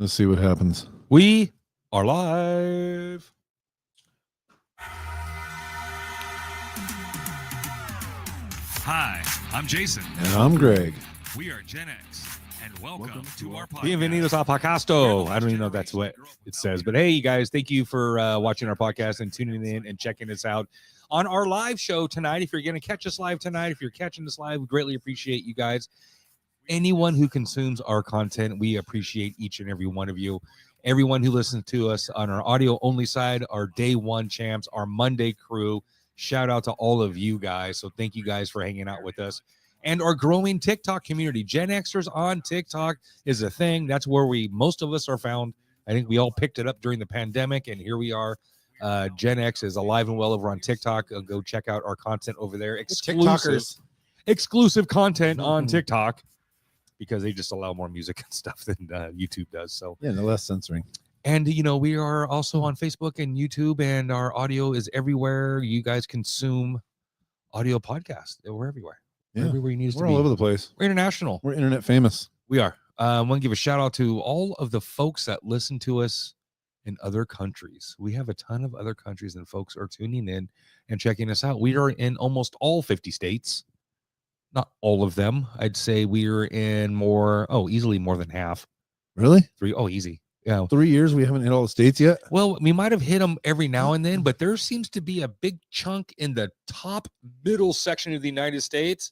Let's see what happens. We are live. Hi, I'm Jason. And I'm Greg. We are GenX, and welcome to our podcast. Bienvenidos al podcasto. I don't even know if that's what it says, but hey, you guys, thank you for watching our podcast and tuning in and checking us out on our live show tonight. If you're going to catch us live tonight, if you're catching us live, we greatly appreciate you guys. Anyone who consumes our content, we appreciate each and every one of you. Everyone who listens to us on our audio only side, our day one champs, our Monday crew. Shout out to all of you guys. So thank you guys for hanging out with us. And our growing TikTok community. Gen Xers on TikTok is a thing. That's where most of us are found. I think we all picked it up during the pandemic, and here we are. Gen X is alive and well over on TikTok. Go check out our content over there. Exclusive content on TikTok, because they just allow more music and stuff than YouTube does. So yeah, no less censoring. And we are also on Facebook and YouTube, and our audio is everywhere you guys consume audio podcasts. We're everywhere. Yeah. We're everywhere you need us to be. We're all over the place. We're international. We're internet famous. We are. I want to give a shout out to all of the folks that listen to us in other countries. We have a ton of other countries, and folks are tuning in and checking us out. We are in almost all 50 states. Not all of them. I'd say we're in easily more than half. Really? Easy. Yeah. 3 years we haven't hit all the states yet? Well, we might have hit them every now and then, but there seems to be a big chunk in the top middle section of the United States,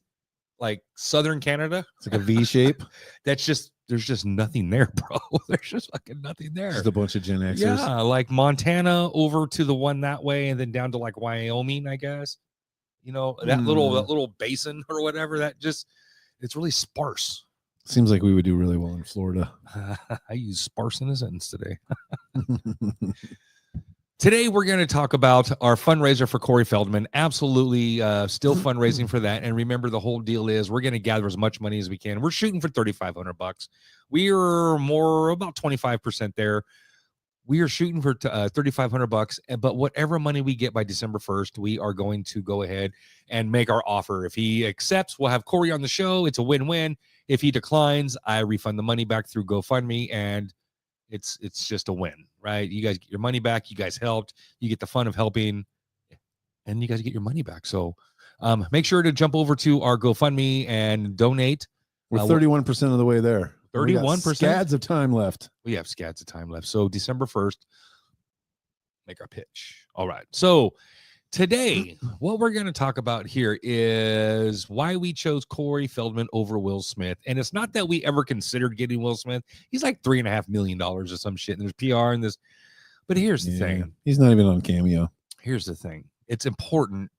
like southern Canada. It's like a V shape. There's just nothing there, bro. There's just fucking nothing there. Just a bunch of Gen Xers. Yeah, like Montana over to the one that way, and then down to like Wyoming, I guess. That little basin or whatever, it's really sparse. Seems like we would do really well in Florida. I use sparse in a sentence today. Today, we're going to talk about our fundraiser for Corey Feldman. Absolutely still fundraising for that. And remember, the whole deal is we're going to gather as much money as we can. We're shooting for $3,500. We are about 25% there. We are shooting for $3,500, but whatever money we get by December 1st, we are going to go ahead and make our offer. If he accepts, we'll have Corey on the show. It's a win-win. If he declines, I refund the money back through GoFundMe, and it's just a win, right? You guys get your money back. You guys helped. You get the fun of helping, and you guys get your money back. So make sure to jump over to our GoFundMe and donate. We're 31% of the way there. 31%. Scads of time left. We have scads of time left. So December 1st, make our pitch. All right. So today, what we're going to talk about here is why we chose Corey Feldman over Will Smith. And it's not that we ever considered getting Will Smith. He's like $3.5 million or some shit. And there's PR in this. But here's the thing. He's not even on Cameo. Here's the thing. It's important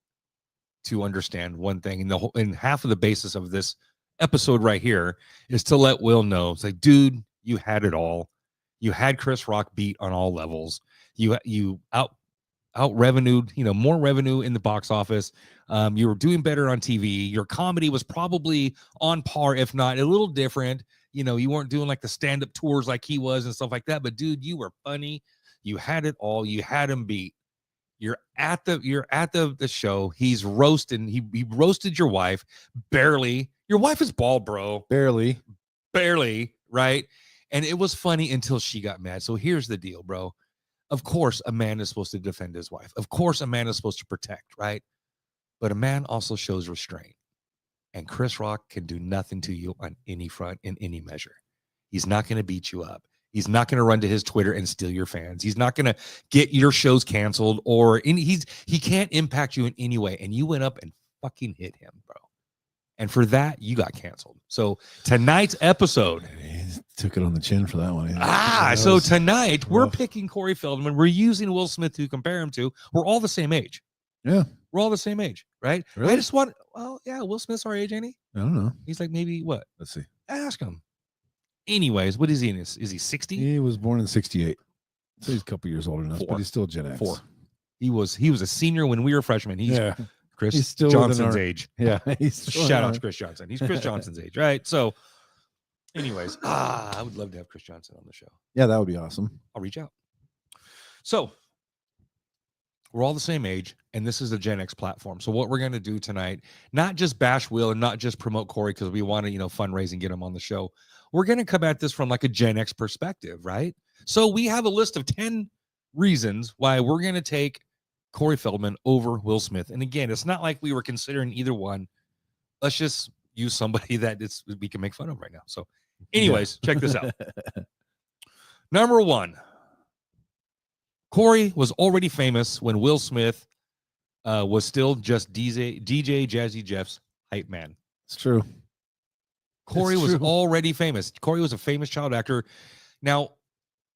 to understand one thing. And half of the basis of this episode right here is to let Will know. It's like, dude, you had it all. You had Chris Rock beat on all levels. You out revenued, more revenue in the box office. You were doing better on TV. Your comedy was probably on par, if not a little different. You weren't doing like the stand-up tours like he was and stuff like that. But dude, you were funny. You had it all. You had him beat. You're at the show. He's roasting. He roasted your wife barely. Your wife is bald, bro. Barely, right? And it was funny until she got mad. So here's the deal, bro. Of course, a man is supposed to defend his wife. Of course, a man is supposed to protect, right? But a man also shows restraint. And Chris Rock can do nothing to you on any front in any measure. He's not going to beat you up. He's not going to run to his Twitter and steal your fans. He's not going to get your shows canceled he can't impact you in any way. And you went up and fucking hit him, bro. And for that, you got canceled. So tonight's episode. He took it on the chin for that one. So tonight we're picking Corey Feldman. We're using Will Smith to compare him to. We're all the same age. Yeah. We're all the same age, right? Really? I just want, Will Smith's our age, ain't he? I don't know. He's like maybe what? Let's see. Ask him. Anyways, what is he in? Is he 60? He was born in 68. So he's a couple years older than us, but he's still Gen X. 4. He was a senior when we were freshmen. He's still Johnson's age. Yeah. Shout out to Chris Johnson. He's Chris Johnson's age, right? So anyways, I would love to have Chris Johnson on the show. Yeah, that would be awesome. I'll reach out. So We're all the same age, and this is a Gen X platform. So what we're going to do tonight, not just bash Will and not just promote Corey because we want to, fundraise and get him on the show. We're going to come at this from like a Gen X perspective, right? So we have a list of 10 reasons why we're going to take Corey Feldman over Will Smith. And again, it's not like we were considering either one. Let's just use somebody that we can make fun of right now. So anyways, check this out. Number 1. Corey was already famous when Will Smith was still just DJ Jazzy Jeff's hype man. It's true. Corey was already famous. Corey was a famous child actor. Now,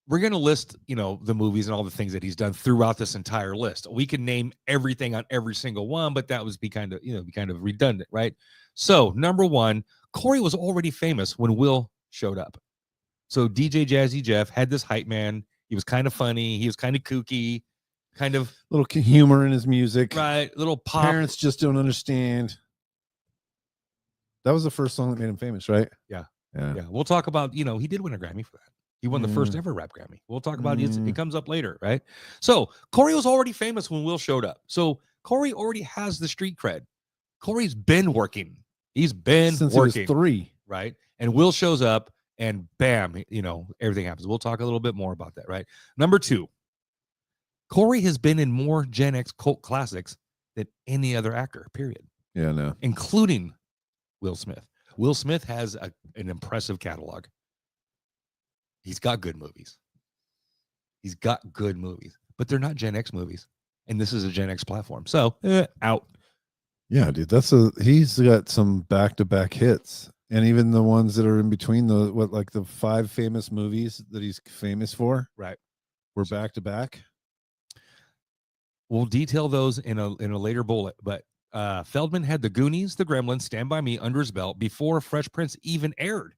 we're going to list, the movies and all the things that he's done throughout this entire list. We can name everything on every single one, but that would be kind of redundant, right? So, number 1, Corey was already famous when Will showed up. So, DJ Jazzy Jeff had this hype man. He was kind of funny. He was kind of kooky, kind of little humor in his music. Right. Little pop. Parents just don't understand. That was the first song that made him famous, right? Yeah. We'll talk about, he did win a Grammy for that. He won the first ever rap Grammy. We'll talk about it. It comes up later, right? So Corey was already famous when Will showed up. So Corey already has the street cred. Corey's been working. He's been since working. He was 3. Right. And Will shows up. And bam, everything happens. We'll talk a little bit more about that, right? Number 2, Corey has been in more Gen X cult classics than any other actor, period. Yeah, no. Including Will Smith. Will Smith has an impressive catalog. He's got good movies. But they're not Gen X movies. And this is a Gen X platform. So, out. Yeah, dude, he's got some back-to-back hits. And even the ones that are in between the 5 famous movies that he's famous for, right? Were back to back. We'll detail those in a later bullet. But Feldman had The Goonies, The Gremlins, Stand By Me under his belt before Fresh Prince even aired.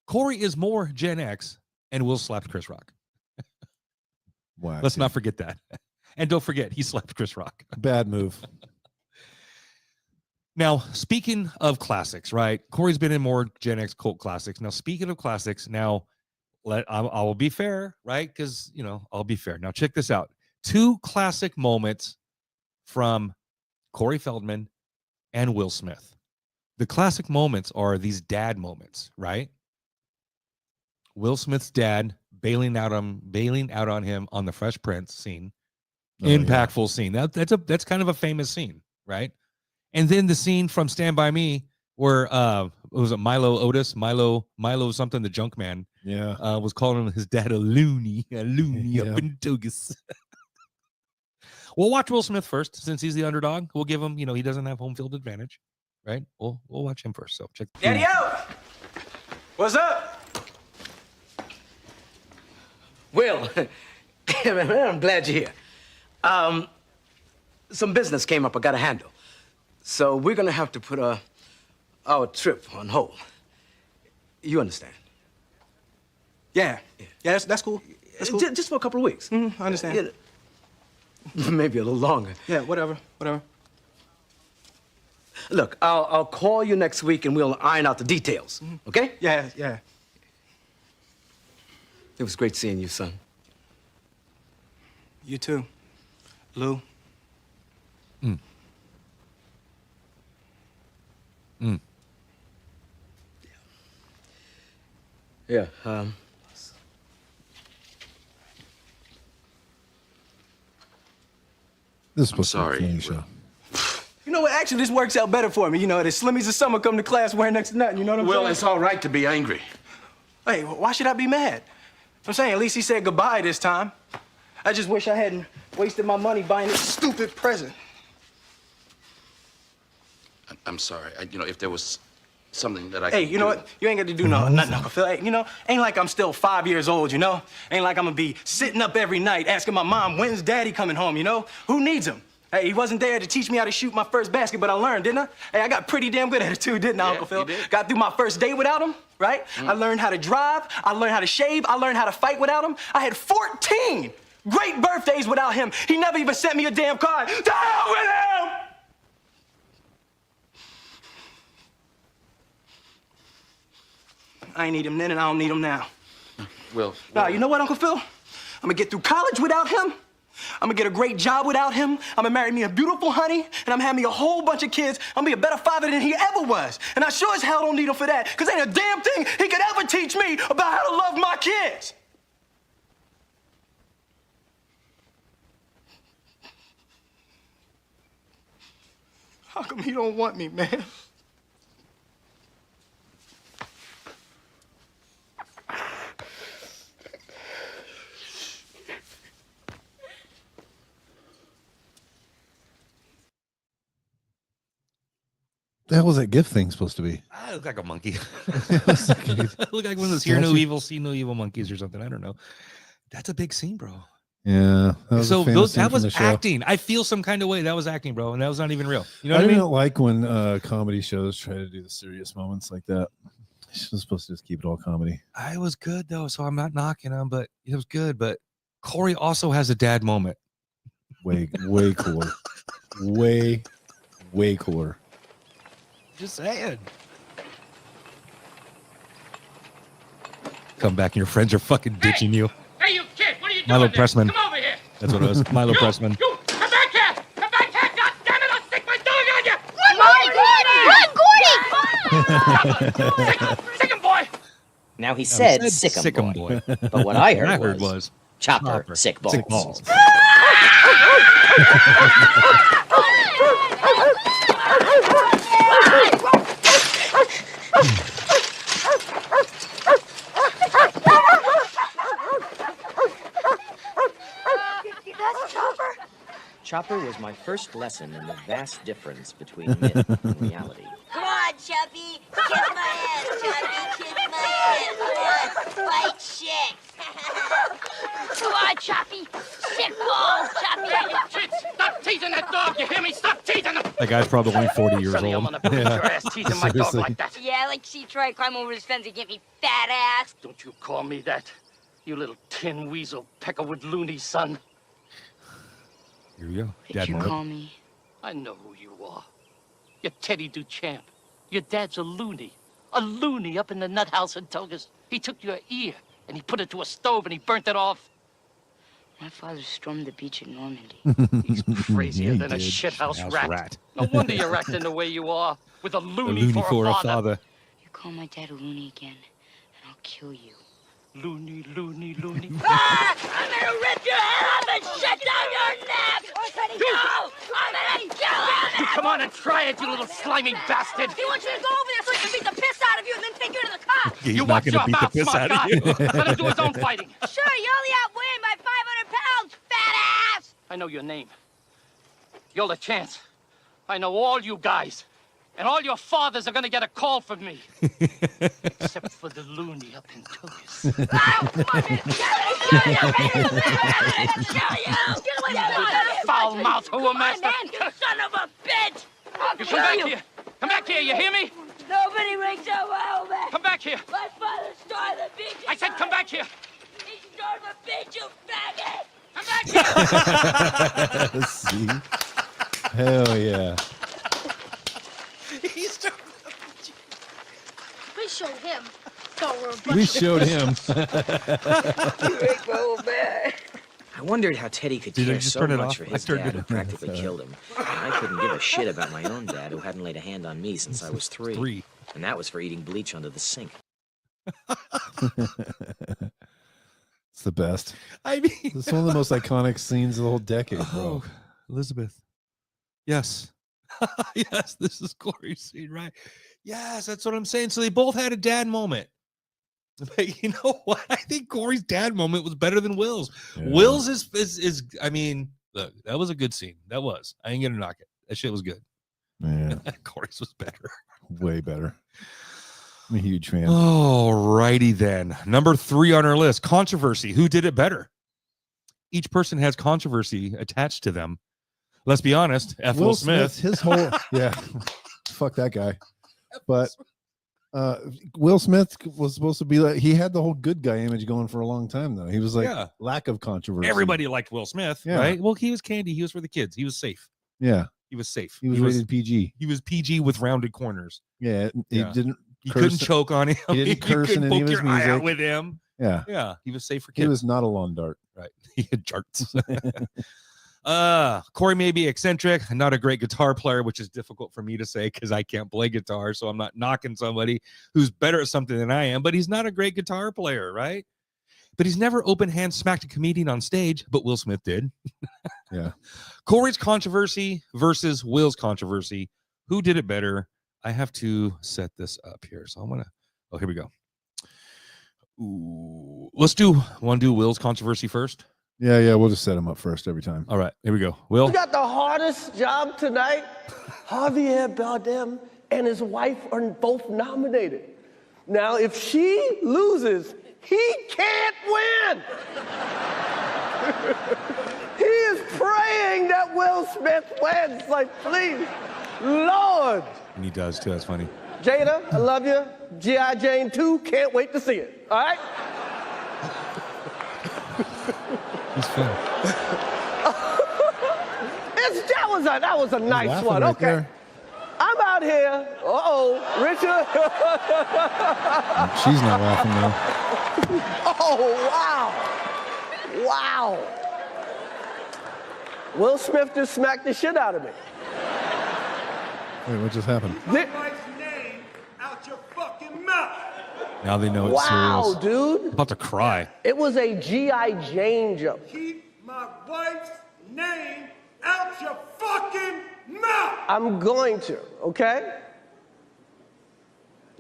Corey is more Gen X, and Will slapped Chris Rock. Wow. Let's not forget that. And don't forget, he slapped Chris Rock. Bad move. Now, speaking of classics, right? Corey's been in more Gen X cult classics. Now, speaking of classics, I will be fair, right? Because, I'll be fair. Now, check this out. 2 classic moments from Corey Feldman and Will Smith. The classic moments are these dad moments, right? Will Smith's dad bailing out on him on the Fresh Prince scene. Impactful scene. That's kind of a famous scene, right? And then the scene from Stand By Me where was it Milo something, the junk man, was calling his dad a loony up in Togus. We'll watch Will Smith first since he's the underdog. We'll give him, he doesn't have home field advantage, right? We'll watch him first. So check. Daddy out. What's up? Will, I'm glad you're here. Some business came up I got to handle. So we're going to have to put our trip on hold. You understand? Yeah, that's cool. That's cool. Just for a couple of weeks. I understand. Maybe a little longer. Yeah, whatever. Look, I'll call you next week and we'll iron out the details, okay? Yeah. It was great seeing you, son. You too, Lou. Yeah, I'm sorry. You know what? Actually, this works out better for me. The Slimmies of summer come to class wearing next to nothing. You know what I'm saying? Well, it's all right to be angry. Hey, why should I be mad? I'm saying at least he said goodbye this time. I just wish I hadn't wasted my money buying this stupid present. I'm sorry. If there was something that I Hey, could you know do. what? You ain't got to do nothing, Uncle Phil. Hey, ain't like I'm still 5 years old, Ain't like I'm gonna be sitting up every night asking my mom, when's Daddy coming home, Who needs him? Hey, he wasn't there to teach me how to shoot my first basket, but I learned, didn't I? Hey, I got pretty damn good at it too, didn't I, Uncle Phil? you did. Got through my first day without him, right? I learned how to drive, I learned how to shave, I learned how to fight without him. I had 14 great birthdays without him. He never even sent me a damn card. To hell with him! I ain't need him then and I don't need him now. Well, Nah, you know what, Uncle Phil? I'm gonna get through college without him, I'm gonna get a great job without him. I'm gonna marry me a beautiful honey, and I'm gonna have me a whole bunch of kids. I'm gonna be a better father than he ever was. And I sure as hell don't need him for that, because ain't a damn thing he could ever teach me about how to love my kids. How come he don't want me, man? The hell was that gift thing supposed to be? I look like a monkey. It was like a Look like one of those hear no statue. evil, see no evil monkeys or something. I don't know. That's a big scene, bro. Yeah. That was a So famous scene that from was the show. acting. I feel some kind of way. That was acting, bro, and that was not even real. You know I what I mean? don't like when comedy shows try to do the serious moments like that. She was supposed to just keep it all comedy. I was good though, so I'm not knocking him, but it was good. But Corey also has a dad moment. Way cooler. Way cooler. Just saying. Come back and your friends are fucking ditching you. Hey, you kid, what are you doing Milo there? Pressman. Come over here. That's what it was. Milo Pressman. You, come back here. Come back here. God damn it, I'll stick my dog on you. Run, Gordy! Sick him, boy. Now he said sick 'em boy. But what I heard, was chopper, sick balls. Sick balls. That's Chopper? Chopper was my first lesson in the vast difference between myth and reality. Come on, Choppy. Kiss my ass, Choppy. Kiss my ass. Come on. Fight shit. Come on, Choppy. Sick balls, Choppy. Kids, stop teasing that dog. You hear me? Stop teasing him. That guy's probably only 40 years Sonny, I'm old. gonna beat your ass teasing my dog Seriously. like that. Yeah, like she tried to climb over his fence and get me fat ass. Don't you call me that. You little tin weasel peckerwood loony son. Here we go. What'd Dad you moment. call me? I know who you are. You're Teddy Duchamp. Your dad's a loony. A loony up in the nut house in Togus. He took your ear and he put it to a stove and he burnt it off. My father stormed the beach in Normandy. He's crazier he than a did. shithouse House rat. rat. No wonder you're acting the way you are, with a A loony, loony for a father. You call my dad a loony again, and I'll kill you. Loony, loony, loony. Ah! I'm gonna rip your head off and shit down your neck! No! I'm gonna kill him! Come on and try it, you little slimy bastard. He wants you to go over there so he can beat the piss out of you and then take you to the cops! He's You not watch going your to beat the mouth, piss smart out of you. guy. Let him do his own fighting. Sure, you only outweigh by 500 pounds, fat ass! I know your name. You're the chance. I know all you guys. And all your fathers are gonna get a call from me. Except for the loony up in Togus. Foul mouth, who am I? You son of a bitch! I'll You kill come back you! here. Come back here, you hear me? Nobody wakes up my old man! Come back here. My father stormed the beach! I said come back here. He stormed the beach, you faggot! Come back here. See? Hell yeah. We showed him. Thought we were a bunch We of showed him. I wondered how Teddy could Did I care just so turn it much off? for I his turned dad it who off. practically killed him. And I couldn't give a shit about my own dad who hadn't laid a hand on me since I was three. And that was for eating bleach under the sink. It's the best. I mean, It's one of the most iconic scenes of the whole decade, bro. oh, Elizabeth. Yes. Yes, this is Corey's scene, right? Yes, that's what I'm saying. So they both had a dad moment. But you know what? I think Corey's dad moment was better than Will's. Yeah. Will's is I mean, look, that was a good scene. That was. I ain't gonna knock it. That shit was good. Yeah, Corey's was better. way better. I'm a huge fan. All righty then. Number 3 on our list, controversy. Who did it better? Each person has controversy attached to them. Let's be honest. Will Smith. his whole yeah, fuck that guy. But Will Smith was supposed to be like, he had the whole good guy image going for a long time though. He was like Yeah. lack of controversy. Everybody liked Will Smith, Yeah. right? Well, he was candy. He was for the kids. He was safe. Yeah, He was safe. he was rated PG. He was PG with rounded corners. Yeah, he Yeah. didn't. You curse- couldn't choke on him. he didn't You curse in couldn't any of poke his your eye out music. with him. Yeah. Yeah, he was safe for He kids. was not a lawn dart. Right. He had jarts. Corey may be eccentric, not a great guitar player, which is difficult for me to say because I can't play guitar. So I'm not knocking somebody who's better at something than I am, but he's not a great guitar player, right? But he's never open hand smacked a comedian on stage, but Will Smith did. Yeah. Corey's controversy versus Will's controversy. Who did it better? I have to set this up here. So I'm going to, oh, here we go. Ooh, want to do Will's controversy first? Yeah. We'll just set him up first every time. All right, here we go. Will? We got the hardest job tonight. Javier Bardem and his wife are both nominated. Now, if she loses, he can't win. He is praying that Will Smith wins. Like, please, Lord. And he does too. That's funny. Jada, I love you. G.I. Jane 2, can't wait to see it. All right? He's fun. That was a nice one. Right Okay. there. I'm out here. Richard. She's not laughing now. Oh, wow. Wow. Will Smith just smacked the shit out of me. Wait, what just happened? Now they know it's Wow, serious. dude. I'm about to cry. It was a G.I. Jane joke. Keep my wife's name out your fucking mouth. I'm going to, okay?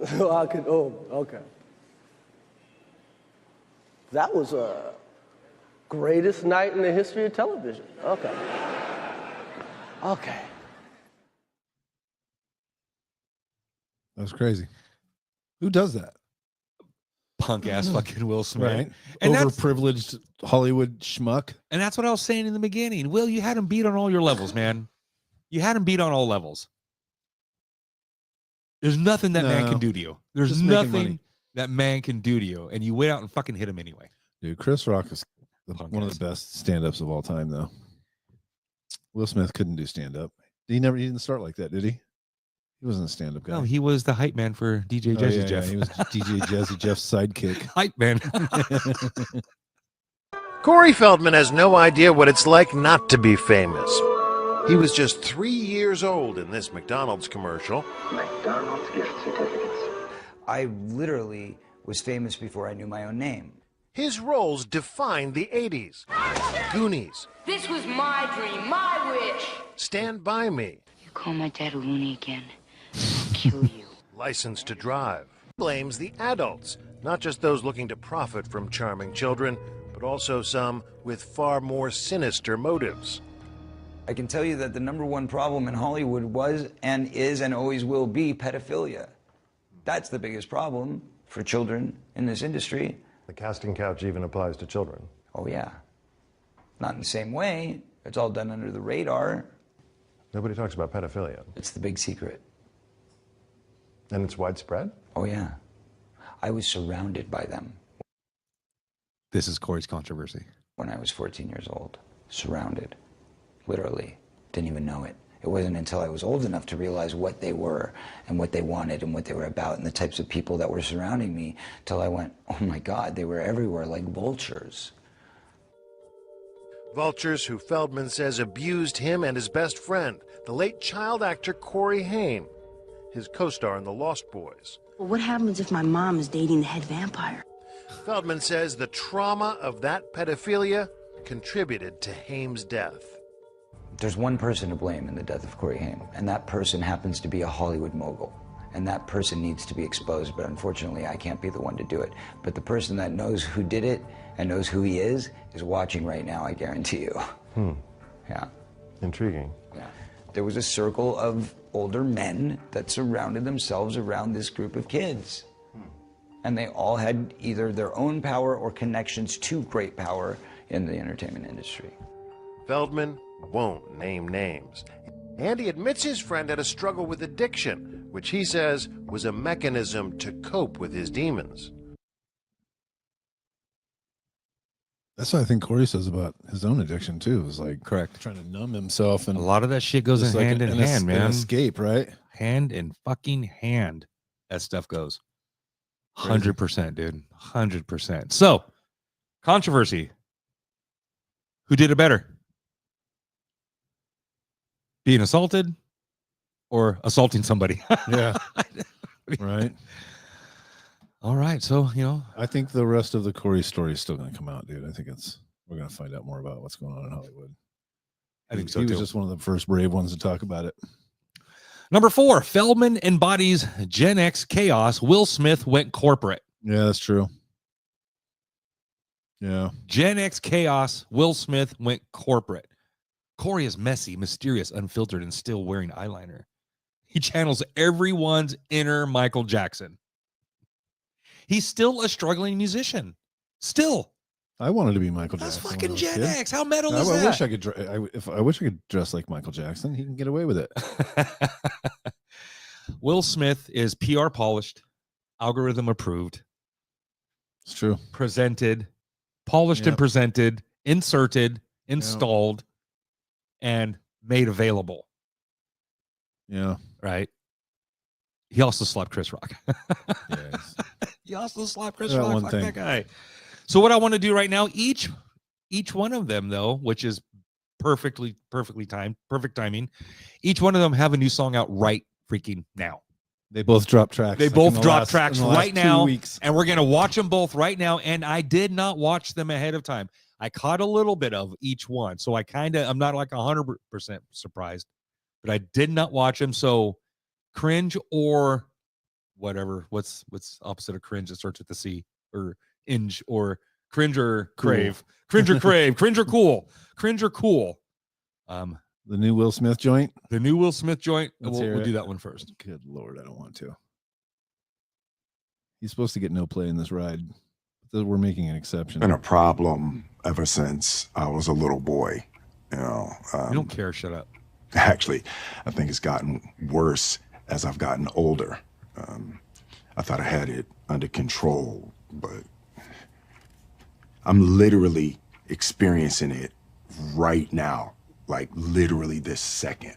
Okay. That was a greatest night in the history of television. Okay. Okay. That was crazy. Who does that? Punk ass fucking Will Smith. Right. And Overprivileged Hollywood schmuck. And that's what I was saying in the beginning. Will, you had him beat on all your levels, man. You had him beat on all levels. There's nothing that man can do to you. There's Just making nothing money. that man can do to you. And you went out and fucking hit him anyway. Dude, Chris Rock is Punk one ass. of the best stand-ups of all time, though. Will Smith couldn't do stand-up. He didn't start like that, did he? He wasn't a stand-up guy. No, he was the hype man for DJ Jazzy Jeff. He was DJ Jazzy Jeff's sidekick. Hype man. Corey Feldman has no idea what it's like not to be famous. He was just 3 years old in this McDonald's commercial. McDonald's gift certificates. I literally was famous before I knew my own name. His roles defined the 80s. Goonies, This was my dream, my wish. Stand By Me, You call my dad a loony again, I'll kill you. License to Drive. Blames the adults, not just those looking to profit from charming children, but also some with far more sinister motives. I can tell you that the #1 problem in Hollywood was and is and always will be pedophilia. That's the biggest problem for children in this industry. The casting couch even applies to children. Oh, yeah. Not in the same way. It's all done under the radar. Nobody talks about pedophilia. It's the big secret. And it's widespread? Oh, yeah. I was surrounded by them. This is Corey's controversy. When I was 14 years old. Surrounded. Literally. Didn't even know it. It wasn't until I was old enough to realize what they were and what they wanted and what they were about and the types of people that were surrounding me till I went, oh my God, they were everywhere like vultures. Vultures who Feldman says abused him and his best friend, the late child actor Corey Haim, his co-star in The Lost Boys. Well, what happens if my mom is dating the head vampire? Feldman says the trauma of that pedophilia contributed to Haim's death. There's one person to blame in the death of Corey Haim, and that person happens to be a Hollywood mogul. And that person needs to be exposed, but unfortunately I can't be the one to do it. But the person that knows who did it and knows who he is watching right now, I guarantee you. Yeah. Intriguing. Yeah. There was a circle of older men that surrounded themselves around this group of kids. And they all had either their own power or connections to great power in the entertainment industry. Feldman won't name names. And he admits his friend had a struggle with addiction, which he says was a mechanism to cope with his demons. That's what I think Corey says about his own addiction too. It was like correct, trying to numb himself, and a lot of that shit goes just in like hand in an hand, man. Escape, right? Hand in fucking hand, that stuff goes. 100%, dude. 100%. So, controversy. Who did it better? Being assaulted or assaulting somebody? Yeah. Right. All right. So, I think the rest of the Corey story is still going to come out, dude. I think we're going to find out more about what's going on in Hollywood. I think so he too. was just one of the first brave ones to talk about it. Number 4, Feldman embodies Gen X chaos. Will Smith went corporate. Yeah, that's true. Yeah. Gen X chaos. Will Smith went corporate. Corey is messy, mysterious, unfiltered, and still wearing eyeliner. He channels everyone's inner Michael Jackson. He's still a struggling musician. Still. I wanted to be Michael That's Jackson. fucking Gen X. How metal is I that? wish I could. I wish I could dress like Michael Jackson. He can get away with it. Will Smith is PR polished, algorithm approved. It's true. Presented, polished and presented, inserted, installed, and made available. Yeah. Right. He also slapped Chris Rock. Yes. He also slapped Chris That Rock. one Fuck thing. that guy. So what I want to do right now, each one of them, though, which is perfectly timed, perfect timing, each one of them have a new song out right freaking now. They both drop tracks. They both drop tracks right now, weeks. and we're gonna watch them both right now. And I did not watch them ahead of time. I caught a little bit of each one, so I'm not like 100% surprised, but I did not watch them. So cringe or whatever. What's opposite of cringe that starts with the C, or inge, or cringe or crave, cringe or crave, cringe or cool, cringe or cool. The new Will Smith joint. The new Will Smith joint. Let's We'll hear do it. that one first. Good Lord, I don't want to. He's supposed to get no play in this ride. But we're making an exception. Been a problem ever since I was a little boy. You don't care. Shut up. Actually, I think it's gotten worse as I've gotten older. I thought I had it under control, but I'm literally experiencing it right now, like literally this second.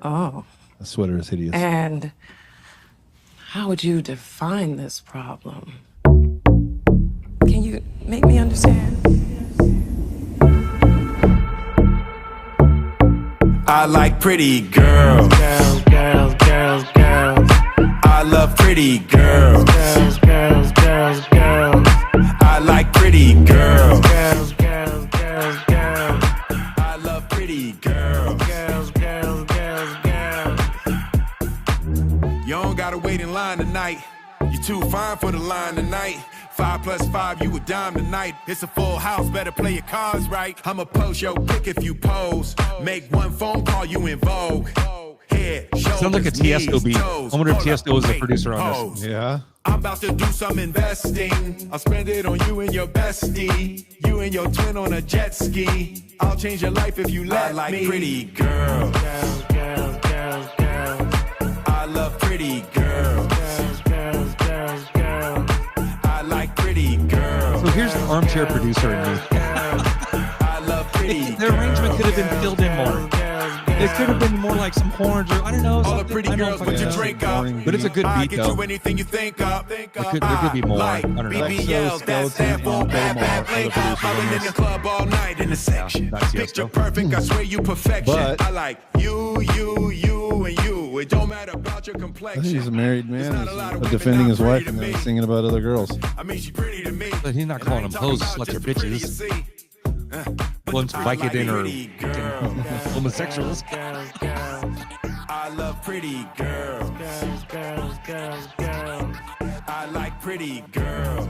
Oh. The sweater is hideous. And how would you define this problem? Can you make me understand? I like pretty girls. Girls, girls, girls, girls. I love pretty girls. Girls, girls, girls, girls. I like pretty girls. Girls, girls, girls, girls. I love pretty girls. Girls, girls, girls, girls. You don't gotta wait in line tonight. You're too fine for the line tonight. 5 + 5, you a dime tonight. It's a full house, better play your cards right. I'ma post your pic if you pose. Make one phone call, you in vogue. Head, shoulders, Sounds like a Tiesto knees, beat. toes. I wonder if Hold up, Tiesto is the wait, producer on pose. this. Yeah. I'm about to do some investing. I'll spend it on you and your bestie. You and your twin on a jet ski. I'll change your life if you let me. I like pretty girls. Girls, girls, girls, girls. I love pretty girls. Girls, girls, girls, girls. I like pretty girls. So here's the armchair producer in me. I love pretty The arrangement could have been filled in more. It could have been more like some horns, or I don't know. All the pretty girls, put your drink up. But it's a good I beat, get though. you anything you think up. There could be more. I don't know. BBLs, that stand for bad, bad, link up. I've been in the club all night in the section. Picture perfect, I swear you perfection. But- I like you, you, you, and you. It don't matter about your I complexion. think he's a married man. There's not a lot of He's women defending not his wife pretty and to then me. singing about other girls. I mean, she's pretty to me. But he's not calling them hoes, sluts, or bitches. Once Vicodin or homosexuals. I love pretty girls. Girls, girls, girls, girls. I like pretty girls.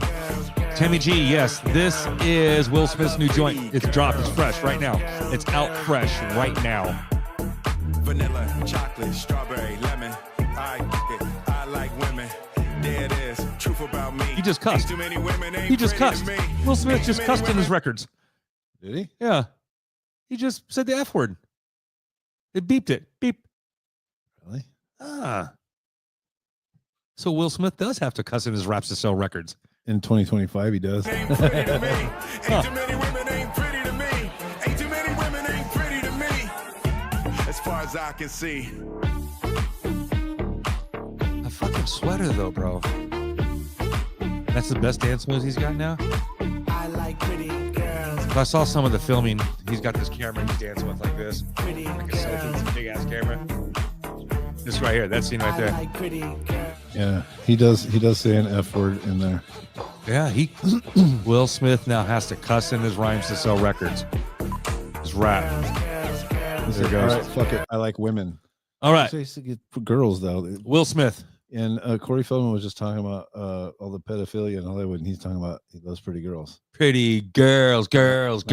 Tammy G, yes, this is Will Smith's new joint. It's dropped. It's fresh right now. It's out fresh right now. Vanilla, chocolate, strawberry, lemon. I like women. There it is. Truth about me. He just cussed. Too many women ain't He just pretty cussed. to me. Will Smith Ain't just too cussed many in his women. records. Did he? Yeah. He just said the F word. It beeped it. Beep. Really? Ah. So Will Smith does have to cuss in his raps to sell records. In 2025, he does. Ain't pretty to me. Ain't too many women ain't pretty to me. Ain't too many women ain't pretty to me. As far as I can see. A fucking sweater, though, bro. That's the best dance moves he's got now. I like pretty girls. If I saw some of the filming, he's got this camera he's dancing with like this. Pretty Like a girls. selfie, big ass camera. This right here, that scene right I there. like pretty girls. Yeah, he does say an F word in there. Yeah, Will Smith now has to cuss in his rhymes to sell records. His rap. He's There like, goes. all right, fuck it. I like women. All right. He used to get girls though. Will Smith. And Corey Feldman was just talking about all the pedophilia in Hollywood, and he's talking about those pretty girls. Pretty girls. Grown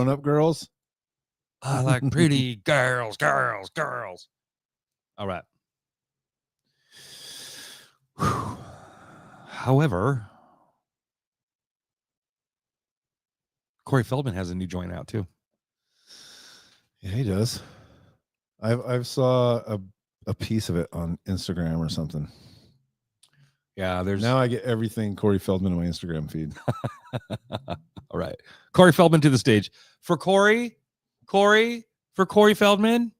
up girls? I like pretty girls. All right. However, Corey Feldman has a new joint out too. Yeah, he does. I've saw a piece of it on Instagram or something. Yeah, there's now I get everything Corey Feldman on my Instagram feed. All right. Corey Feldman to the stage. For Corey Feldman.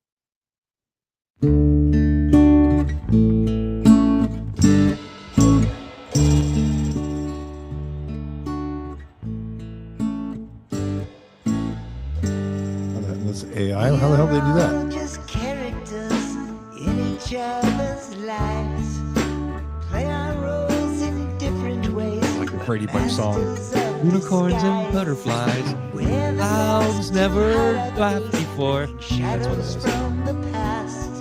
That's AI. How the hell did they do that? Just characters in each other's lives. Play our roles in different ways. Like the Brady Bunch song. Unicorns and butterflies. Clouds never laughed before. That's what it is. From the past,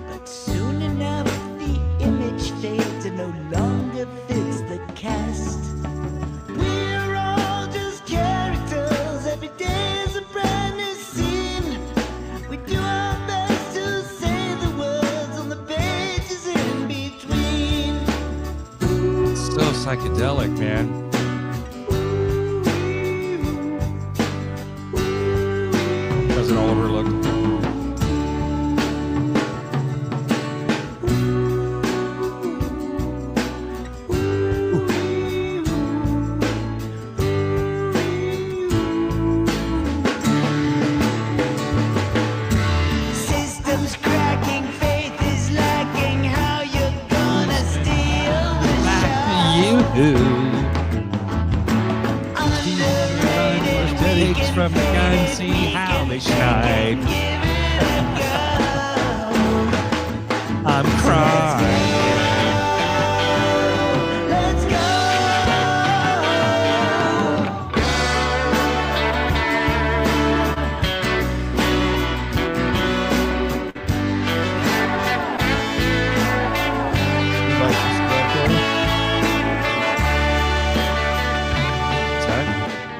but soon enough the image fades and no longer fits the cast. We're all just characters. Every day is a brand new scene. We do our best to say the words on the pages in between. So psychedelic, man. Doesn't Oliver look? Systems cracking, faith is lacking. How you gonna steal the Aesthetics from the gun, see how they shine. I'm crying. Let's go.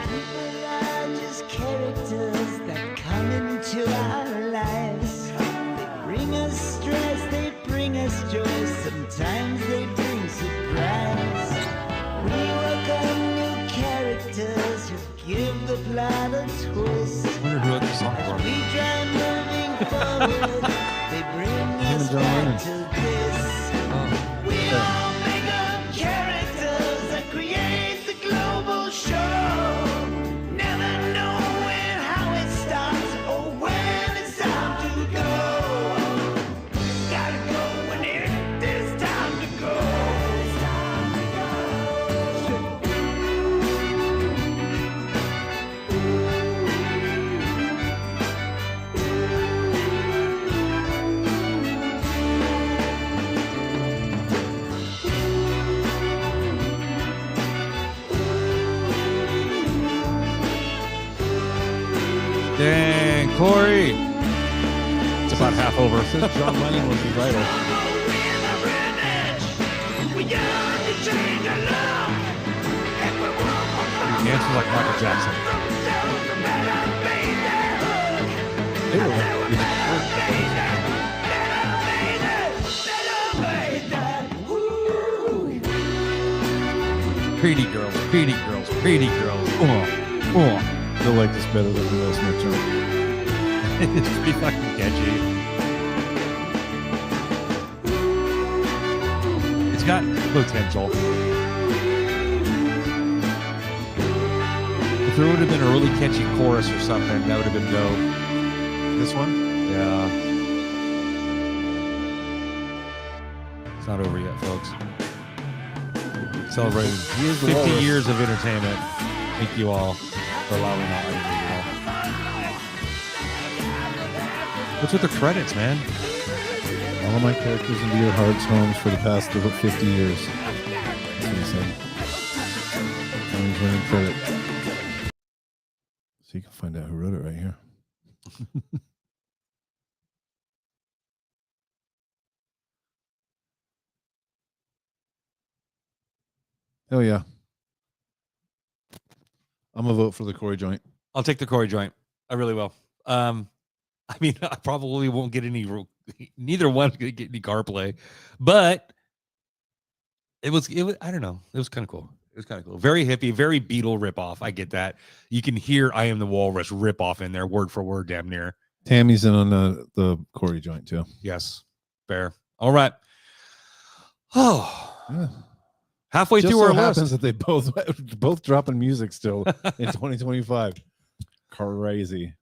People are just characters that come into our lives. They bring us stress, they bring us joy. Sometimes they bring surprise. We work on new characters who give the plot a twist. I wonder who wrote this song for. We try moving forward. They bring us back to this. We all make up characters that create the global show. Never knowing how it starts or when it's time to go. Gotta go when it is time to go. Dang, Corey. It's about half over. Says John Lennon was his idol. He dances like Michael Jackson. Pretty girls. I feel like this better than the Will Smith joint. It's pretty fucking catchy. It's got potential. If there would have been a really catchy chorus or something, that would have been dope. This one? Yeah. It's not over yet, folks. Celebrating He is the 50 walrus. years of entertainment. Thank you all for allowing that. What's with the credits, man? All of my characters into your hearts homes for the past 50 years. That's what he said. And he's running credit. So you can find out who wrote it right here. Hell yeah. I'm going to vote for the Corey joint. I'll take the Corey joint. I really will. I mean, I probably won't get any. Neither one's gonna get any car play, but it was. I don't know. It was kind of cool. It was kind of cool. Very hippie, very Beatle ripoff. I get that. You can hear "I Am the Walrus" ripoff in there, word for word, damn near. Tammy's in on the Corey joint too. Yes, fair. All right. Oh, yeah. Halfway Just through so our happens list. that they both dropping music still in 2025. Crazy.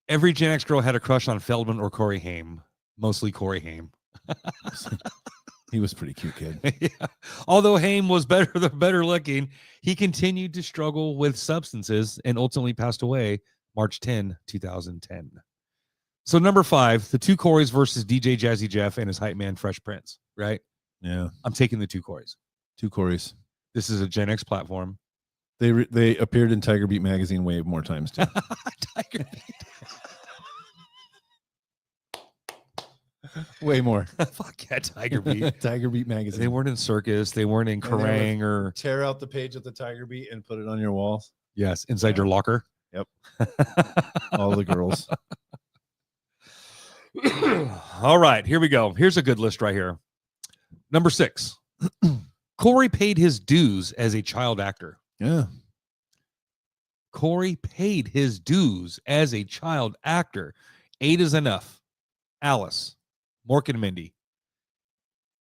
Every Gen X girl had a crush on Feldman or Corey Haim. Mostly Corey Haim. He was a pretty cute kid. Yeah. Although Haim was better looking, he continued to struggle with substances and ultimately passed away March 10, 2010. So number 5, the two Coreys versus DJ Jazzy Jeff and his hype man Fresh Prince, right? Yeah. I'm taking the two Coreys. Two Coreys. This is a Gen X platform. They appeared in Tiger Beat magazine way more times too. Tiger Beat. Way more. Fuck yeah, Tiger Beat. Tiger Beat magazine. They weren't in Circus. They weren't in Kerrang or tear out the page of the Tiger Beat and put it on your walls. yes, inside your locker. Yep. All the girls. All right, here we go. Here's a good list right here. Number 6. Corey paid his dues as a child actor. Yeah. Corey paid his dues as a child actor. 8 is enough. Alice, Mork and Mindy,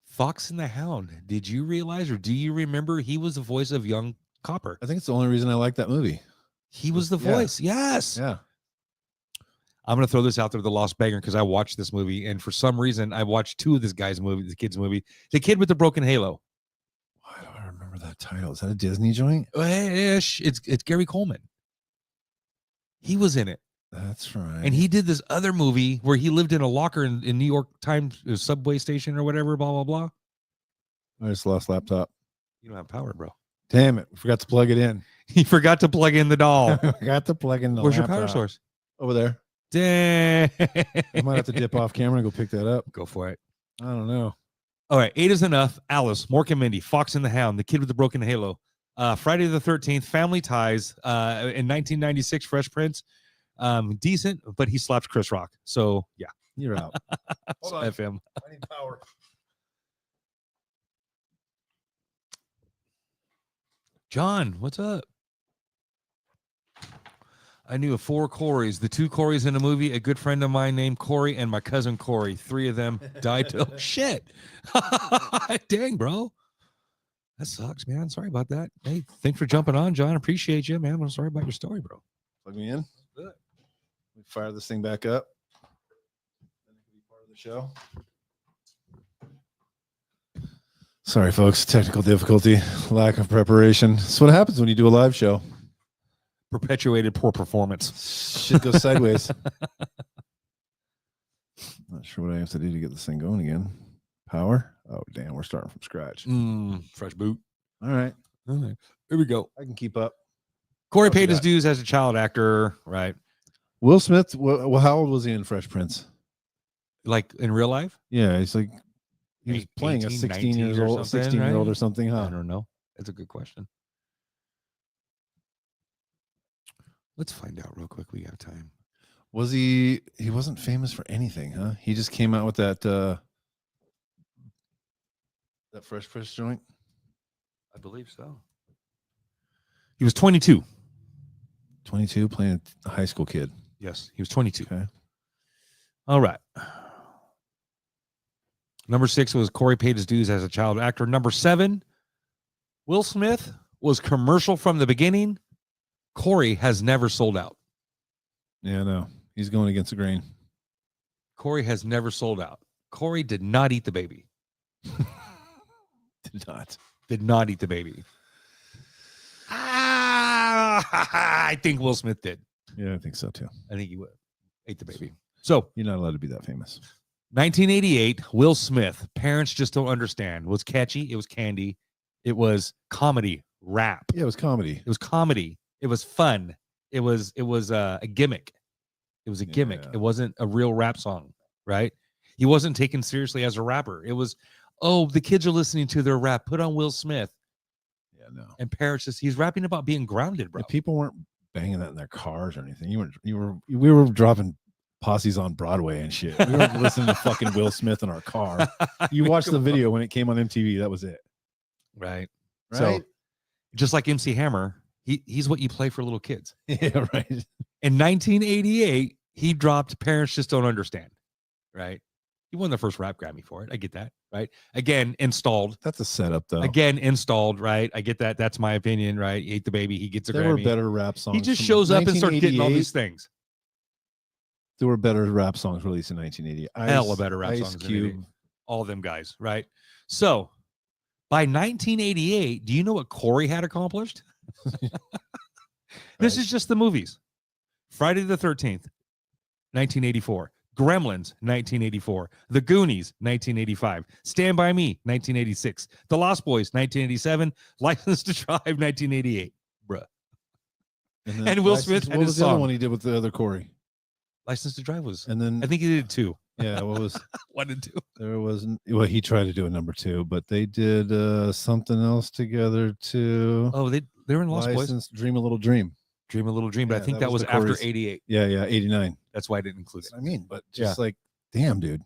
Fox and the Hound. Did you realize or do you remember he was the voice of young Copper? I think it's the only reason I like that movie. He was the voice. Yes. Yeah. I'm going to throw this out there, The Lost Beggar, because I watched this movie. And for some reason, I watched 2 of this guy's movie, the kid's movie. The Kid with the Broken Halo. Why do I remember that title? Is that a Disney joint? Ish. It's Gary Coleman. He was in it. That's right. And he did this other movie where he lived in a locker in New York Times subway station or whatever, blah, blah, blah. I just lost laptop. You don't have power, bro. Damn it. Forgot to plug it in. He forgot to plug in the doll. Forgot to plug in the Where's your laptop. power source? Over there. Dang. I might have to dip off camera and go pick that up. Go for it. I don't know. All right. 8 is enough. Alice, Mork and Mindy, Fox and the Hound, The Kid with the Broken Halo, Friday the 13th, Family Ties, in 1996, Fresh Prince. Decent, but he slapped Chris Rock. So, yeah. You're out. Hold on. FM. I need power. John, what's up? I knew of 4 Coreys. The 2 Coreys in the movie, a good friend of mine named Corey and my cousin Corey. 3 of them died. Oh, shit. Dang, bro. That sucks, man. Sorry about that. Hey, thanks for jumping on, John. Appreciate you, man. I'm sorry about your story, bro. Plug me in. Good. We fire this thing back up. Then it can be part of the show. Sorry, folks. Technical difficulty, lack of preparation. That's what happens when you do a live show. Perpetuated poor performance. Shit goes sideways. Not sure what I have to do to get this thing going again. Power? Oh, damn. We're starting from scratch. Fresh boot. All right. Here we go. I can keep up. Corey paid his dues as a child actor, right? Will Smith, well, how old was he in Fresh Prince? Like in real life? Yeah, he's like, he was playing 18, a 16 19 years or old, something, 16-year-old right? or something, huh? I don't know. That's a good question. Let's find out real quick. We got time. Was he wasn't famous for anything, huh? He just came out with that Fresh Prince joint. I believe so. He was 22. 22, playing a high school kid. Yes, he was 22. Okay. All right. Number 6 was Corey paid his dues as a child actor. Number 7, Will Smith was commercial from the beginning. Corey has never sold out. Yeah, no. He's going against the grain. Corey has never sold out. Corey did not eat the baby. Did did not. Did not eat the baby. I think Will Smith did. Yeah, I think so too. I think he would ate the baby. So you're not allowed to be that famous. 1988, Will Smith, Parents Just Don't Understand, was catchy. It was candy. It was comedy, rap. Yeah, it was comedy. It was comedy. It was fun. It was a gimmick. It was a gimmick. Yeah. It wasn't a real rap song, right? He wasn't taken seriously as a rapper. It was, oh, the kids are listening to their rap. Put on Will Smith. Yeah, no. And Parents just, he's rapping about being grounded, bro. Yeah, people weren't banging that in their cars or anything. We were dropping posses on Broadway and shit. We weren't listening to fucking Will Smith in our car. You watched the video when it came on MTV. That was it. Right. Right? So just like MC Hammer, he's what you play for little kids. Yeah, right. In 1988, he dropped Parents Just Don't Understand, right? He won the first rap Grammy for it. I get that, right? Again, installed. That's a setup, though. Again, installed, right? I get that. That's my opinion, right? He ate the baby. He gets a There Grammy. were better rap songs. He just from shows up and starts getting all 1988. these things. There were better rap songs released in 1980. Hella better rap Ice songs. Cube. All of them guys, right? So by 1988, do you know what Corey had accomplished? This is just the movies. Friday the 13th, 1984. Gremlins, 1984. The Goonies, 1985. Stand By Me, 1986. The Lost Boys, 1987. License to Drive, 1988. Bruh. And Will Smith had What his was the other song. one he did with the other Corey? License to Drive was, And then I think he did two. yeah, what was 1 and 2. there wasn't well, he tried to do a number 2, but they did something else together too. Oh, they were in Lost Boys. License, Dream a Little Dream. Dream a Little Dream, but I Yeah, think that that was was the after Corey's- 88. Yeah, 89. That's why I didn't include it. I mean, but just like, damn, dude.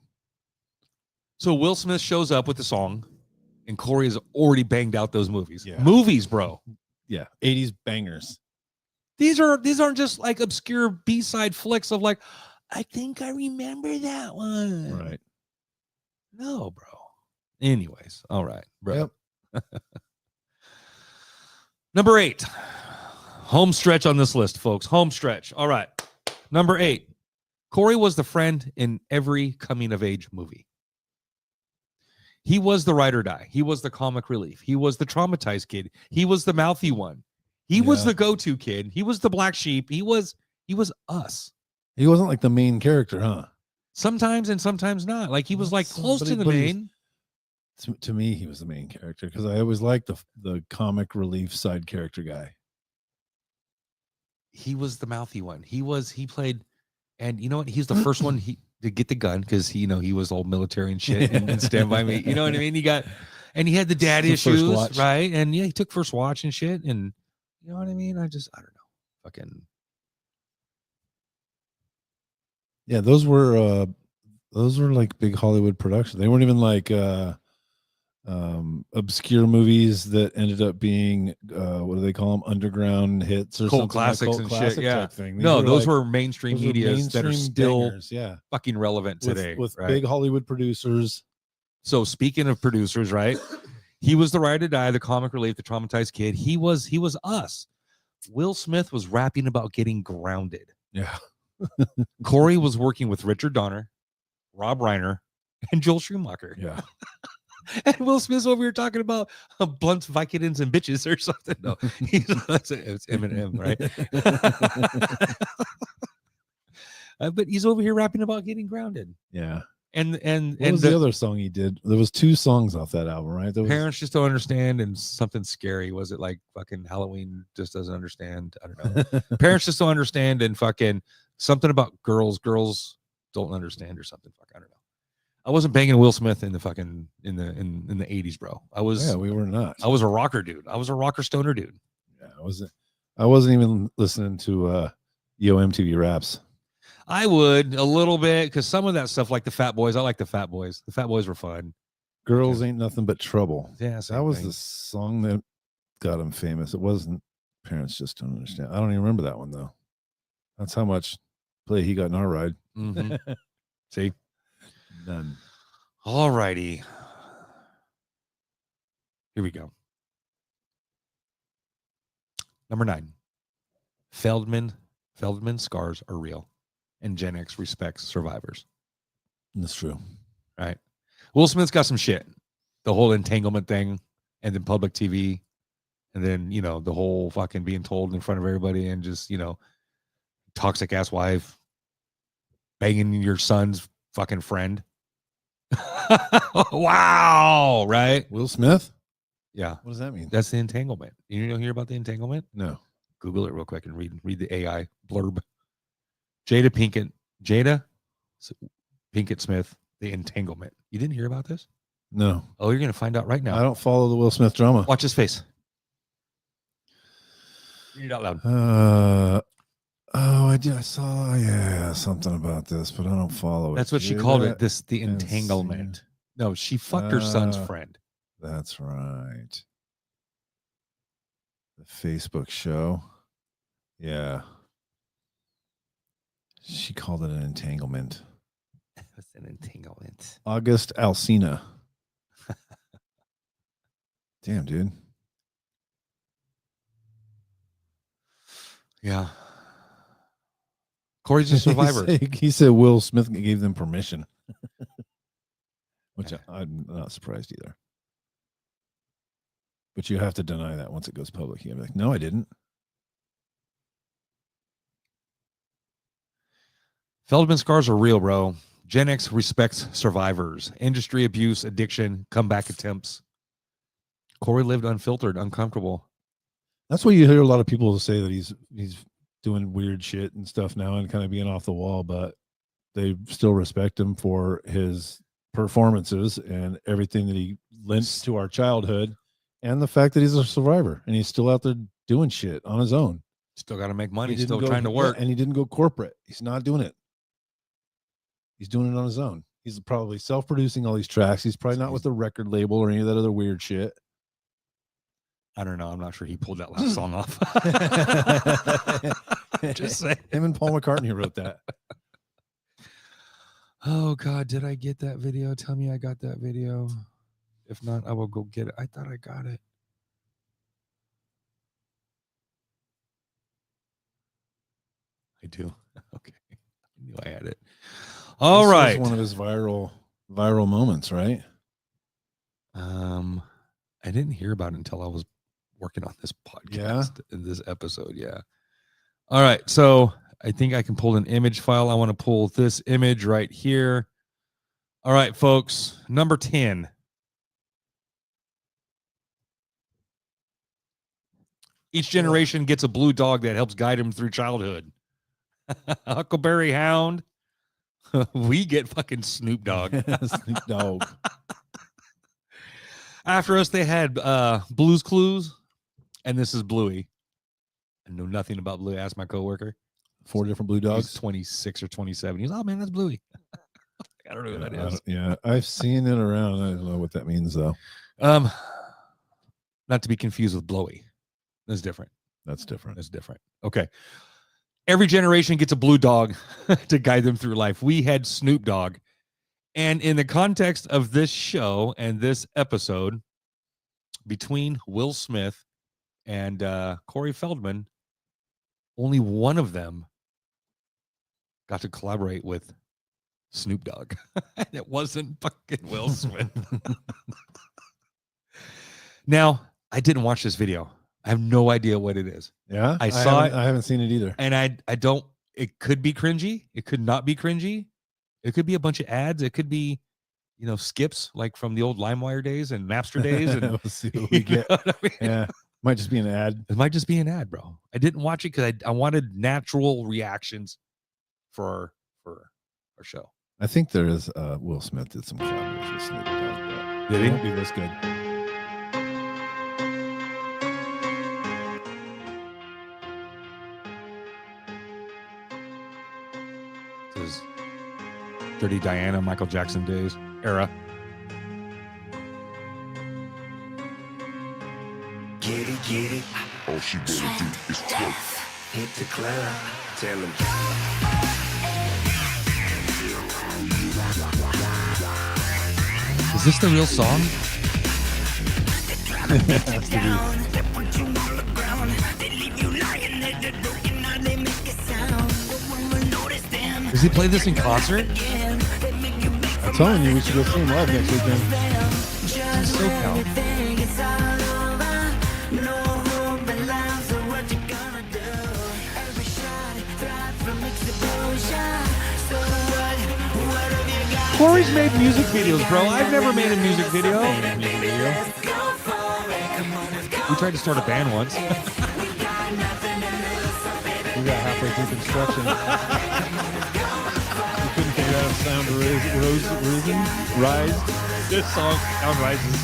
So Will Smith shows up with the song, and Corey has already banged out those movies. Yeah. Movies, bro. Yeah, 80s bangers. These aren't just like obscure B-side flicks of like, I think I remember that one. Right. No, bro. Anyways, all right, bro. Yep. Number 8. Home stretch on this list, folks. Home stretch. All right. Number 8. Corey was the friend in every coming of age movie. He was the ride or die. He was the comic relief. He was the traumatized kid. He was the mouthy one. He was the go-to kid. He was the black sheep. He was us. He wasn't like the main character, huh? Sometimes and sometimes not. Like he was like close to the but he's- main. To me, he was the main character because I always liked the comic relief side character guy. He was the mouthy one. He played, and you know what? He's the first one to get the gun because he was all military and shit and Stand By Me. You know what I mean? He had the dad The first issues, watch. right? And yeah, he took first watch and shit. And you know what I mean? I don't know. Fucking Yeah, those were like big Hollywood productions. They weren't even like obscure movies that ended up being what do they call them, underground hits or cult something, classics like cult and classic shit. Yeah. type thing. No, those like- were mainstream those were medias that are mainstream still bangers, yeah, fucking relevant with, today. with right? big Hollywood producers. So speaking of producers, right? He was the ride or die, the comic relief, the traumatized kid. He was us. Will Smith was rapping about getting grounded. Yeah. Corey was working with Richard Donner, Rob Reiner, and Joel Schumacher. Yeah. And Will Smith's over here talking about blunts, Vicodins, and bitches or something. No, it's Eminem, right? But he's over here rapping about getting grounded. Yeah. And What was the other song he did? There was 2 songs off that album, right? There was, Parents Just Don't Understand and something scary. Was it like fucking Halloween just doesn't understand? I don't know. Parents Just Don't Understand and fucking something about girls don't understand or something. Fuck, I don't know. I wasn't banging Will Smith in the fucking in the 80s, bro. we were not. I was a rocker dude. I was a rocker stoner dude. Yeah, I wasn't even listening to Yo MTV Raps. I would a little bit because some of that stuff, like the Fat Boys, I like the Fat Boys. The Fat Boys were fun. Girls Ain't Nothing But Trouble. Yeah, that was the song that got him famous. It wasn't Parents Just Don't Understand. I don't even remember that one though. That's how much play he got in our ride. Mm-hmm. See, none. All righty. Here we go. Number 9. Feldman scars are real, and GenX respects survivors. That's true. Right. Will Smith's got some shit. The whole entanglement thing. and then public TV, and then, you know, the whole fucking being told in front of everybody, and just, you know, toxic ass wife banging your son's fucking friend. Wow, right? Will Smith? Yeah. What does that mean? That's the entanglement. You don't hear about the entanglement? No. Google it real quick and read the AI blurb. Jada Pinkett Smith, the entanglement. You didn't hear about this? No. Oh, you're gonna find out right now. I don't follow the Will Smith drama. Watch his face. Read it out loud. I saw something about this, but I don't follow it. That's what she called it. The entanglement. No, she fucked her son's friend. That's right. The Facebook show. Yeah. She called it an entanglement. What's an entanglement? August Alsina. Damn, dude. Yeah. Corey's a survivor. He said Will Smith gave them permission. Which I'm not surprised either. But you have to deny that once it goes public. You're like, no, I didn't. Feldman scars are real, bro. GenX respects survivors. Industry abuse, addiction, comeback attempts. Corey lived unfiltered, uncomfortable. That's why you hear a lot of people say that he's doing weird shit and stuff now and kind of being off the wall, but they still respect him for his performances and everything that he lent to our childhood, and the fact that he's a survivor and he's still out there doing shit on his own. Still got to make money. He Still trying to work. And he didn't go corporate. He's not doing it. He's doing it on his own. He's probably self-producing all these tracks. He's probably not with a record label or any of that other weird shit. I don't know. I'm not sure he pulled that last song off. Just saying. Him and Paul McCartney wrote that. Oh, God. Did I get that video? Tell me I got that video. If not, I will go get it. I thought I got it. I do. Okay. I knew I had it. All This right. was one of his viral moments, right? I didn't hear about it until I was working on this podcast in this episode. Yeah. All right. So I think I can pull an image file. I want to pull this image right here. All right, folks. Number 10. Each generation gets a blue dog that helps guide him through childhood. Huckleberry Hound. We get fucking Snoop Dogg. Snoop Dogg. After us, they had Blue's Clues, and this is Bluey. I know nothing about Bluey. Ask my coworker. 4 different blue dogs. He's 26 or 27. He's, oh man, that's Bluey. I don't know who that is. Yeah, I've seen it around. I don't know what that means though. Not to be confused with Blowy. That's different. That's different. That's different. Okay. Every generation gets a blue dog to guide them through life. We had Snoop Dogg. And in the context of this show and this episode, between Will Smith and Corey Feldman, only one of them got to collaborate with Snoop Dogg. It wasn't fucking Will Smith. Now, I didn't watch this video. I have no idea what it is. Yeah, I saw it. I haven't seen it either. And I don't. It could be cringy. It could not be cringy. It could be a bunch of ads. It could be, skips like from the old LimeWire days and Napster days. And we'll see what we get. I mean? Yeah, might just be an ad. It might just be an ad, bro. I didn't watch it because I wanted natural reactions for our show. I think there is. Will Smith did some collaborations with Snoop Dogg. Did he? It won't be this good. This is Dirty Diana, Michael Jackson days era. Get it. All she wanna do is twerk. Hit the club. Tell him. Is this the real song? Has to be. Does he play this in concert? I'm telling you, we should go see him live next weekend. SoCal. Corey's made music videos, bro. I've never made a music video. We tried to start a band once. We got halfway through construction. We couldn't figure out if sound rise. This song, sound rises.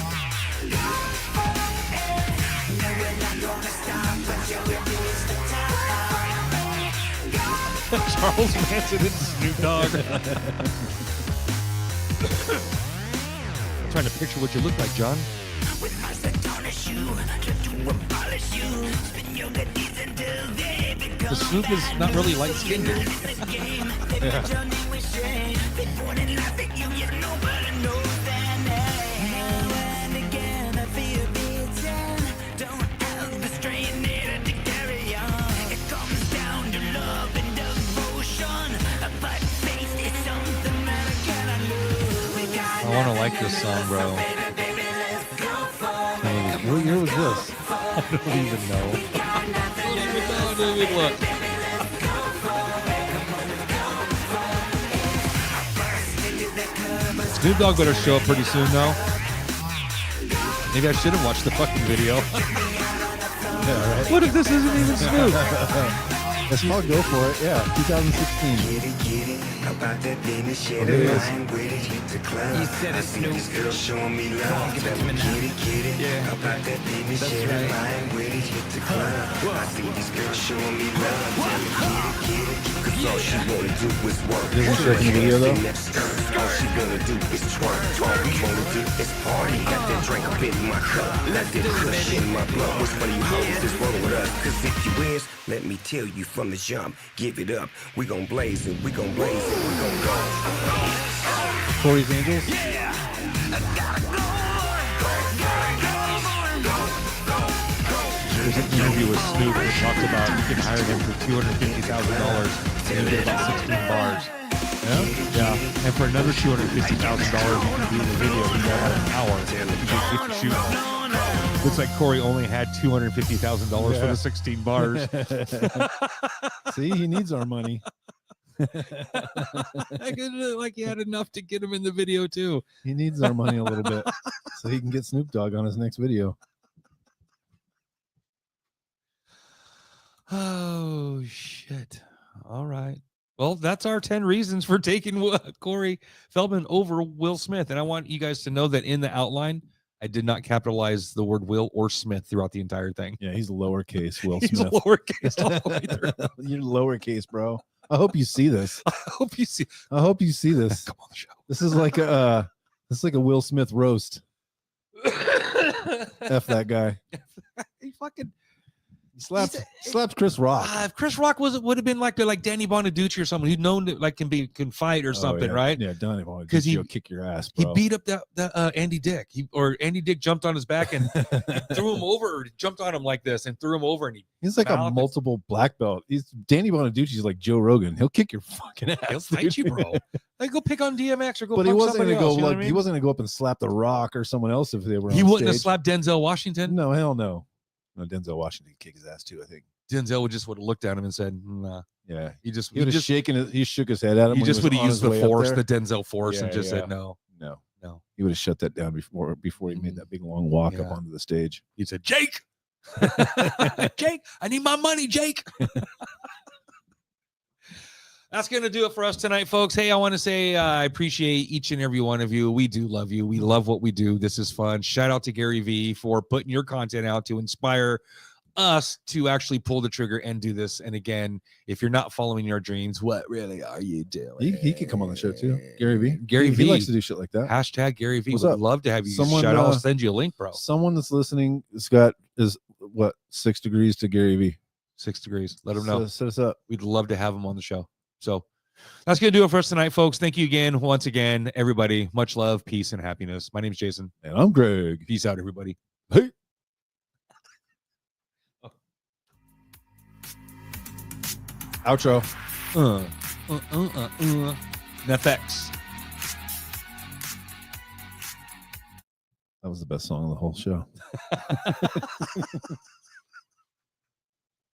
Charles Manson and Snoop Dogg. I'm trying to picture what you look like, John. The Snoop is not really light skinned. Yeah. I want to like this song, bro. What year was this? I don't even know. I don't even look. Snoop Dogg better show up pretty soon, though. Maybe I shouldn't watch the fucking video. Yeah, right. What if this isn't even Snoop? Let's all go for it. Yeah, 2016. About that business shit, There it is. I'm with it, hit the club. You said it's Snoop. This girl showing me love. Give it to me now. Get it. Yeah. About that business shit, I'm with it, hit the club. I see this girl showing me love. Tell me get it. Cause all she wanna do is work. Is this a video though? All she gonna do is twerk. All we wanna do is party. Got that drink up in my cup. Let that kush in my blood. Which one of you hoes is rolling with us? Cause if you is, let me tell you from the jump. Give it up. We gon' blaze it. We gon' blaze it. We gon' go. Corey's Angels? There's an interview with Snoop that talks about you can hire him for $250,000 and you get about 16 bars. Yeah. And for another $250,000, you can do the video in about an hour. You can shoot. Looks like Corey only had $250,000 for the 16 bars. See, he needs our money. I could look like he had enough to get him in the video too. He needs our money a little bit so he can get Snoop Dogg on his next video. Oh shit! All right. Well, that's our 10 reasons for taking Corey Feldman over Will Smith, and I want you guys to know that in the outline, I did not capitalize the word Will or Smith throughout the entire thing. Yeah, he's lowercase Will He's Smith. lowercase all the way through. You're lowercase, bro. I hope you see this. I hope you see this. Come on the show. This is like a Will Smith roast. F that guy. He fucking slaps Chris Rock. If Chris Rock would have been like Danny Bonaducci or someone who'd known to can fight or something, yeah. right? Yeah, Danny Bonaducci he'll kick your ass, bro. He beat up that Andy Dick. Andy Dick jumped on his back and threw him over, or jumped on him like this and threw him over, and he's like a multiple black belt. Danny Bonaducci's like Joe Rogan. He'll kick your fucking ass. He'll fight you, bro. Like go pick on DMX or go. But he wasn't going to go like he wasn't going to go up and slap The Rock or someone else if they were. He on wouldn't have stage. slapped Denzel Washington. No, hell no. No, Denzel Washington kick his ass too. I think Denzel would have looked at him and said, "Nah." Yeah, he would have shaken. He shook his head at him. He just would have used the force, the there. Denzel force, and just said, "No, no." No. He would have shut that down before he made that big long walk up onto the stage. He said, "Jake, Jake, I need my money, Jake." That's going to do it for us tonight, folks. Hey, I want to say I appreciate each and every one of you. We do love you. We love what we do. This is fun. Shout out to Gary V for putting your content out to inspire us to actually pull the trigger and do this. And again, if you're not following your dreams, what really are you doing? He could come on the show too. Gary V. Gary V. He likes to do shit like that. Hashtag Gary V. What's Would up? love to have you. Someone, Shout out. I'll send you a link, bro. Someone that's listening is what 6 degrees to Gary V. 6 degrees. Let him know. Set us up. We'd love to have him on the show. So that's going to do it for us tonight, folks. Thank you again, once again, everybody. Much love, peace, and happiness. My name is Jason. And I'm Greg. Peace out, everybody. Hey. Outro. FX. That was the best song of the whole show.